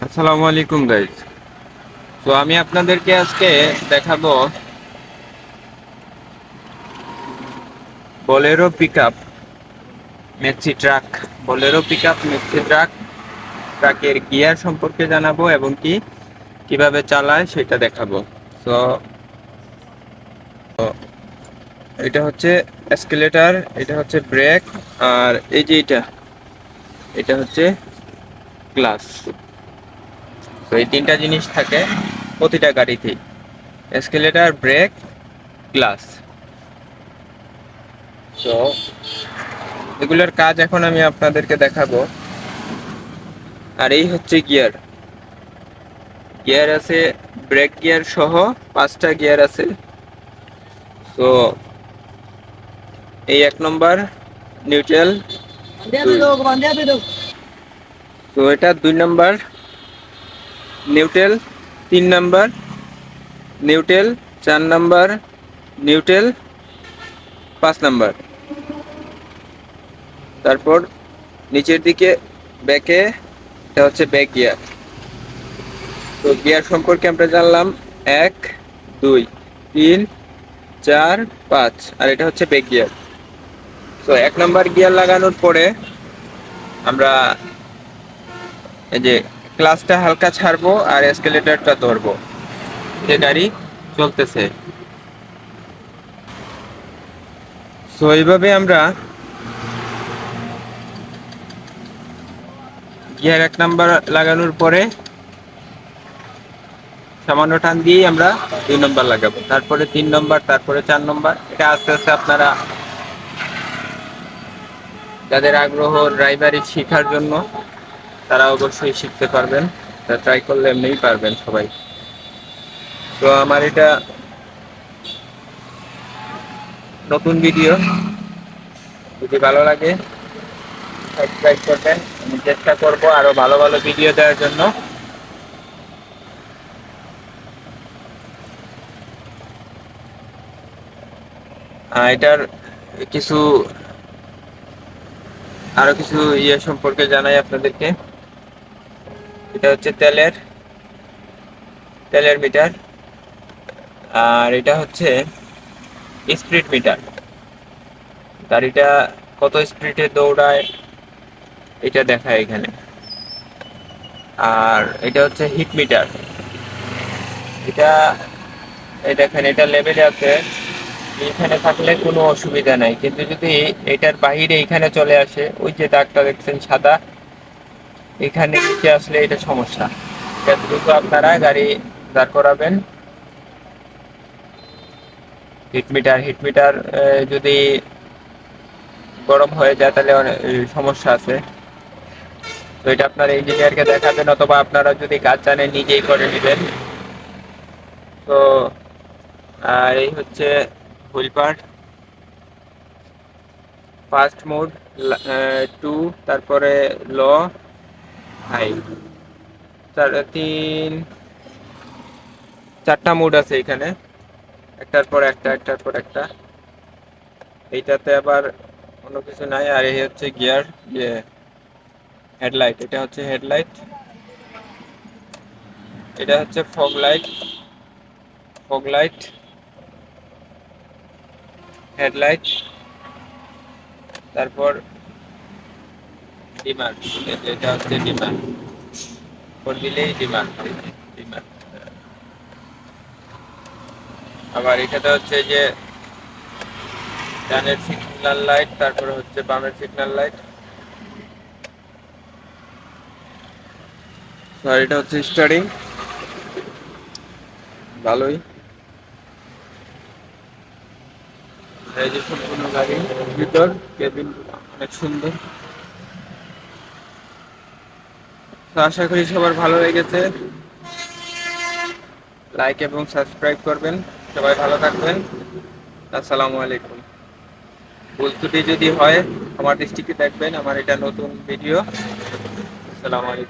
আসসালামু আলাইকুম গাইজ। তো আমি আপনাদেরকে আজকে দেখাবো বোলেরো পিকআপ মেক্সি ট্রাক। বোলেরো পিকআপ মেক্সি ট্রাকের গিয়ার সম্পর্কে জানাবো এবং কিভাবে চালায় সেটা দেখাবো। তো এটা হচ্ছে এসকেলেটর, এটা হচ্ছে ব্রেক, আর এই যে এটা হচ্ছে ক্লাস। তো এই তিনটা জিনিস থাকে প্রতিটা গাড়িতেই: এসকেলেটর, ব্রেক, গ্লাস। তো এগুলোর কাজ এখন আমি আপনাদেরকে দেখাবো। আর এই হচ্ছে গিয়ার। গিয়ার আছে, ব্রেক গিয়ার সহ 5টা গিয়ার আছে। তো এই 1 নম্বর নিউট্রাল, তো এটা 2 নম্বর নিউট্রাল, 3 নম্বর নিউট্রাল, 4 নম্বর নিউট্রাল, 5 নম্বর। তারপর নিচের দিকে ব্যাকে, এটা হচ্ছে ব্যাক গিয়ার। তো গিয়ার সম্পর্কে আমরা জানলাম: 1, 2, 3, 4, 5, আর এটা হচ্ছে ব্যাক গিয়ার। তো 1 নম্বর গিয়ার লাগানোর পরে আমরা এই যে ক্লাচটা হালকা ছাড়বো আর এসকেলেটরটা ধরবো, যে গাড়ি চলতেছে। তো এইভাবে আমরা গিয়ার 1 নম্বর লাগানোর পরে সামান্য টান দিয়েই আমরা 2 নম্বর লাগাবো, তারপরে 3 নম্বর, তারপরে 4 নম্বর। এটা আস্তে আস্তে আপনারা, যাদের আগ্রহ ড্রাইভারি শেখার জন্য, তারা অবশ্যই শিখতে পারবেন। ট্রাই করলে এমনিই পারবেন সবাই। তো আমার এটা নতুন ভিডিও, যদি ভালো লাগে সাবস্ক্রাইব করবেন। আমি চেষ্টা করব আরো ভালো ভালো ভিডিও দেওয়ার জন্য। এটার কিছু আরো কিছু সম্পর্কে জানাই আপনাদেরকে। এটা হচ্ছে তেলের মিটার, আর এটা হচ্ছে স্পিড মিটার। গাড়িটা কত স্পিডে দৌড়ায় এটা দেখায় এখানে। আর এটা হচ্ছে হিট মিটার। এটা এই দেখেন, এটা লেভেলে আছে, এখানে থাকলে কোনো অসুবিধা নাই, কিন্তু যদি এটার বাহিরে এখানে চলে আসে, ওই যে দাগটা দেখছেন সাদা, এখানে নিচে আসলে এটা সমস্যা। এটা দ্রুত আপনারা গাড়ি দাঁড় করাবেন। হিট মিটার যদি গরম হয়ে যায় তাহলে অনেক সমস্যা আছে। তো এটা আপনার ইঞ্জিনিয়ারকে দেখাবেন, অথবা আপনারা যদি কাজ জানেন নিজেই করে নেবেন। তো আর এই হচ্ছে হুইল পার্ট, ফার্স্ট মোড, 2, তারপরে লো, হাই, 4টা মোড আছে এখানে, একটার পর একটা, একটার পর একটা। এইটাতে আবার কোনো কিছু নাই। আর এই হচ্ছে গিয়ার, হেডলাইট, এটা হচ্ছে হেডলাইট, এটা হচ্ছে ফগ লাইট, হেডলাইট, তারপর ডিমার, এটা হচ্ছে ডিমার, ফোর দিলেই ডিমার। আবার এখানে হচ্ছে যে ডানের সিগন্যাল লাইট, তারপরে হচ্ছে বামের সিগন্যাল লাইট। আর এটা হচ্ছে স্টারিং, ভালোই। এই যে সম্পূর্ণ গাড়ি ভিতর, কেবিন অনেক সুন্দর। তো আশা করি সবার ভালো লেগেছে। লাইক এবং সাবস্ক্রাইব করবেন। সবাই ভালো থাকবেন। আসসালামু আলাইকুম। ভুল ত্রুটি যদি হয় আমার দৃষ্টিকে দেখবেন, আমার এটা নতুন ভিডিও। আসসালামু আলাইকুম।